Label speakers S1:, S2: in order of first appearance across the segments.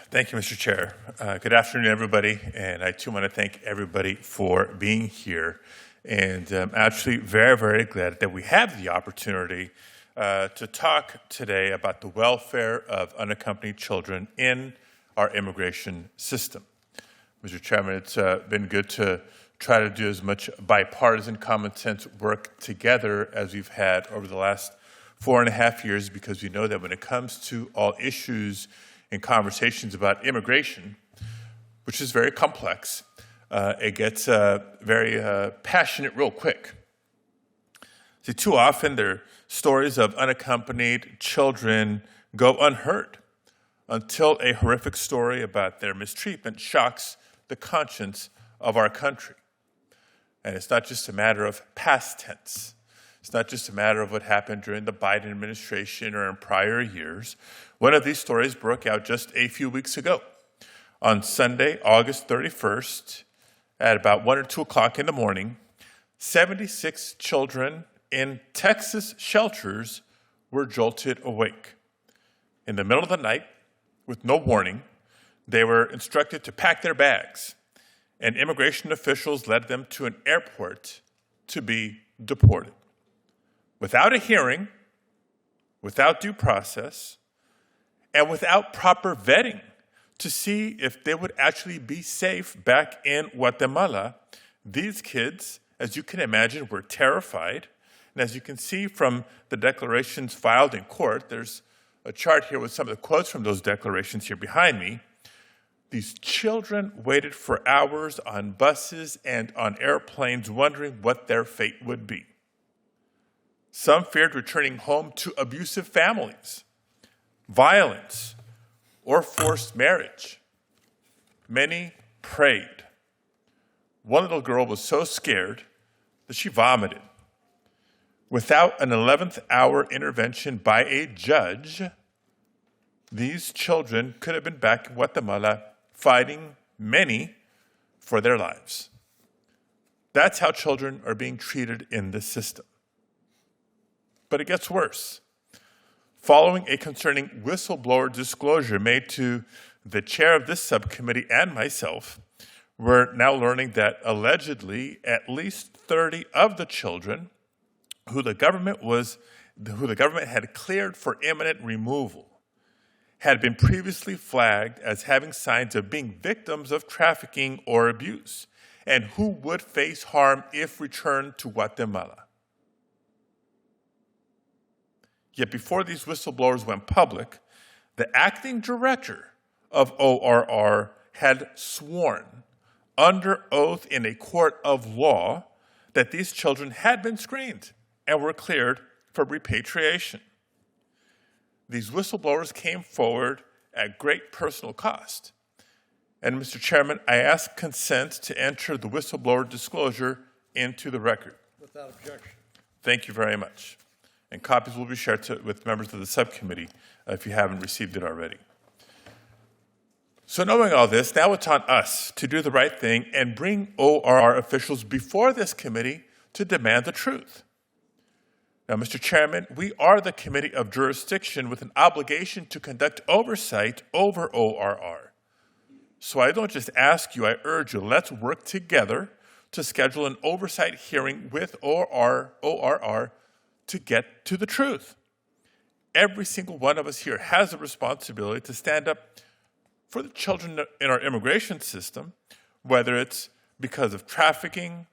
S1: Thank you, Mr. Chair. Good afternoon, everybody, and I too want to thank everybody for being here. And I'm actually very, very glad that we have the opportunity to talk today about the welfare of unaccompanied children in our immigration system. Mr. Chairman, it's been good to try to do as much bipartisan common sense work together as we've had over the last 4.5 years, because we know that when it comes to all issues and conversations about immigration, which is very complex, it gets very passionate real quick. See, too often their stories of unaccompanied children go unheard until a horrific story about their mistreatment shocks the conscience of our country. And it's not just a matter of past tense. It's not just a matter of what happened during the Biden administration or in prior years. One of these stories broke out just a few weeks ago. On Sunday, August 31st, at about 1 or 2 o'clock in the morning, 76 children in Texas shelters were jolted awake. In the middle of the night, with no warning, they were instructed to pack their bags, and immigration officials led them to an airport to be deported. Without a hearing, without due process, and without proper vetting to see if they would actually be safe back in Guatemala, these kids, as you can imagine, were terrified. And as you can see from the declarations filed in court, there's a chart here with some of the quotes from those declarations here behind me. These children waited for hours on buses and on airplanes, wondering what their fate would be. Some feared returning home to abusive families, violence, or forced marriage. Many prayed. One little girl was so scared that she vomited. Without an 11th hour intervention by a judge, these children could have been back in Guatemala fighting, many, for their lives. That's how children are being treated in this system. But it gets worse. Following a concerning whistleblower disclosure made to the chair of this subcommittee and myself, we're now learning that allegedly at least 30 of the children who the government had cleared for imminent removal had been previously flagged as having signs of being victims of trafficking or abuse, and who would face harm if returned to Guatemala. Yet before these whistleblowers went public, the acting director of ORR had sworn under oath in a court of law that these children had been screened and were cleared for repatriation. These whistleblowers came forward at great personal cost. And Mr. Chairman, I ask consent to enter the whistleblower disclosure into the record.
S2: Without objection.
S1: Thank you very much. And copies will be shared with members of the subcommittee if you haven't received it already. So knowing all this, now it's on us to do the right thing and bring ORR officials before this committee to demand the truth. Now, Mr. Chairman, we are the committee of jurisdiction with an obligation to conduct oversight over ORR. So I don't just ask you, I urge you, let's work together to schedule an oversight hearing with ORR to get to the truth. Every single one of us here has a responsibility to stand up for the children in our immigration system, whether it's because of trafficking,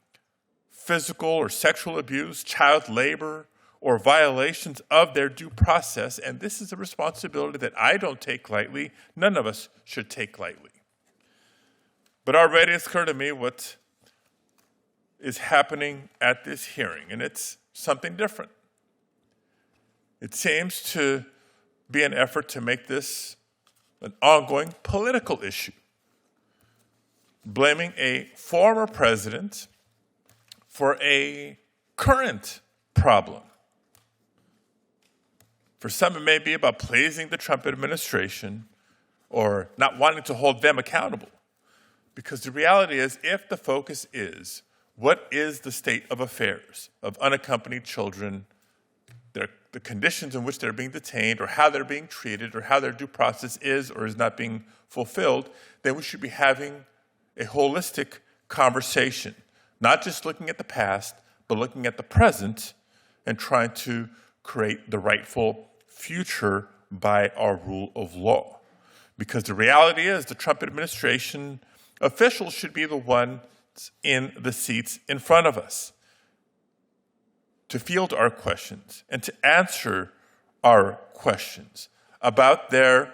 S1: physical or sexual abuse, child labor, or violations of their due process. And this is a responsibility that I don't take lightly. None of us should take lightly. But already it's clear to me what is happening at this hearing, and it's something different. It seems to be an effort to make this an ongoing political issue, blaming a former president for a current problem. For some, it may be about pleasing the Trump administration or not wanting to hold them accountable. Because the reality is, if the focus is, what is the state of affairs of unaccompanied children, the conditions in which they're being detained or how they're being treated or how their due process is or is not being fulfilled, then we should be having a holistic conversation, not just looking at the past, but looking at the present and trying to create the rightful future by our rule of law. Because the reality is the Trump administration officials should be the ones in the seats in front of us to field our questions and to answer our questions about their,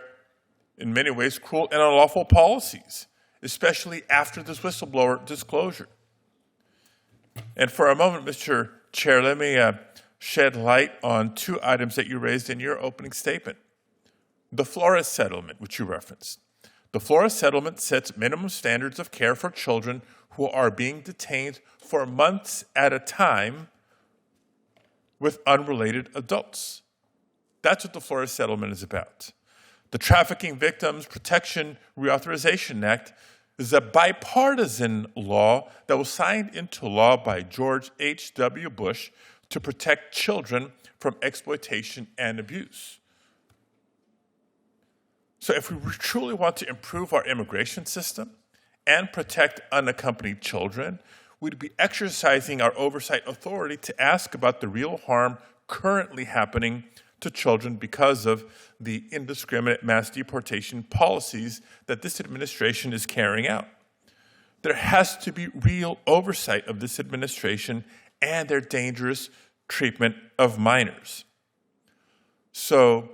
S1: in many ways, cruel and unlawful policies, especially after this whistleblower disclosure. And for a moment, Mr. Chair, let me shed light on two items that you raised in your opening statement. The Flores settlement, which you referenced. The Flores settlement sets minimum standards of care for children who are being detained for months at a time with unrelated adults. That's what the Flores settlement is about. The Trafficking Victims Protection Reauthorization Act is a bipartisan law that was signed into law by George H.W. Bush to protect children from exploitation and abuse. So if we truly want to improve our immigration system and protect unaccompanied children, we'd be exercising our oversight authority to ask about the real harm currently happening to children because of the indiscriminate mass deportation policies that this administration is carrying out. There has to be real oversight of this administration and their dangerous treatment of minors. So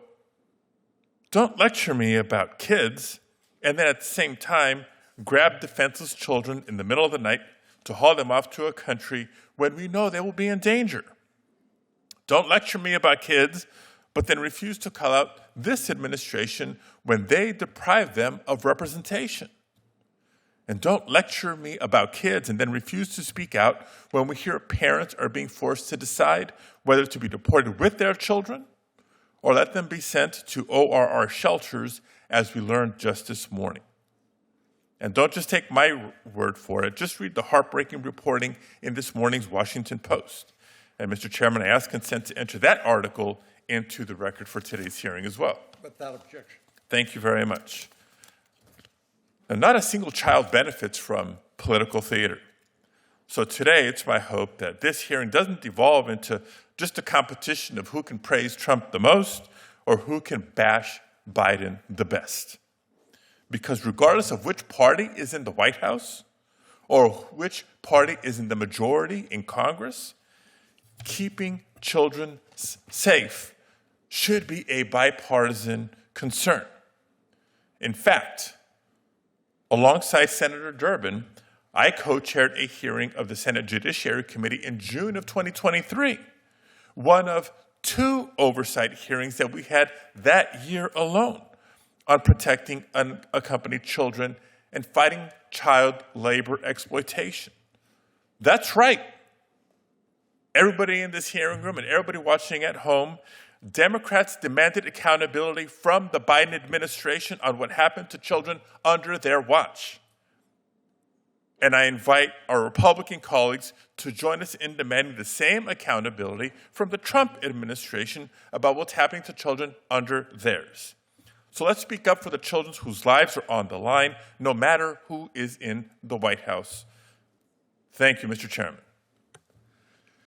S1: don't lecture me about kids and then at the same time grab defenseless children in the middle of the night to haul them off to a country when we know they will be in danger. Don't lecture me about kids, but then refuse to call out this administration when they deprive them of representation. And don't lecture me about kids and then refuse to speak out when we hear parents are being forced to decide whether to be deported with their children or let them be sent to ORR shelters, as we learned just this morning. And don't just take my word for it. Just read the heartbreaking reporting in this morning's Washington Post. And Mr. Chairman, I ask consent to enter that article into the record for today's hearing as well.
S2: Without objection.
S1: Thank you very much. Now, not a single child benefits from political theater. So today, it's my hope that this hearing doesn't devolve into just a competition of who can praise Trump the most or who can bash Biden the best. Because regardless of which party is in the White House or which party is in the majority in Congress, keeping children safe should be a bipartisan concern. In fact, alongside Senator Durbin, I co-chaired a hearing of the Senate Judiciary Committee in June of 2023, one of two oversight hearings that we had that year alone on protecting unaccompanied children and fighting child labor exploitation. That's right. Everybody in this hearing room and everybody watching at home, Democrats demanded accountability from the Biden administration on what happened to children under their watch. And I invite our Republican colleagues to join us in demanding the same accountability from the Trump administration about what's happening to children under theirs. So let's speak up for the children whose lives are on the line, no matter who is in the White House. Thank you, Mr. Chairman.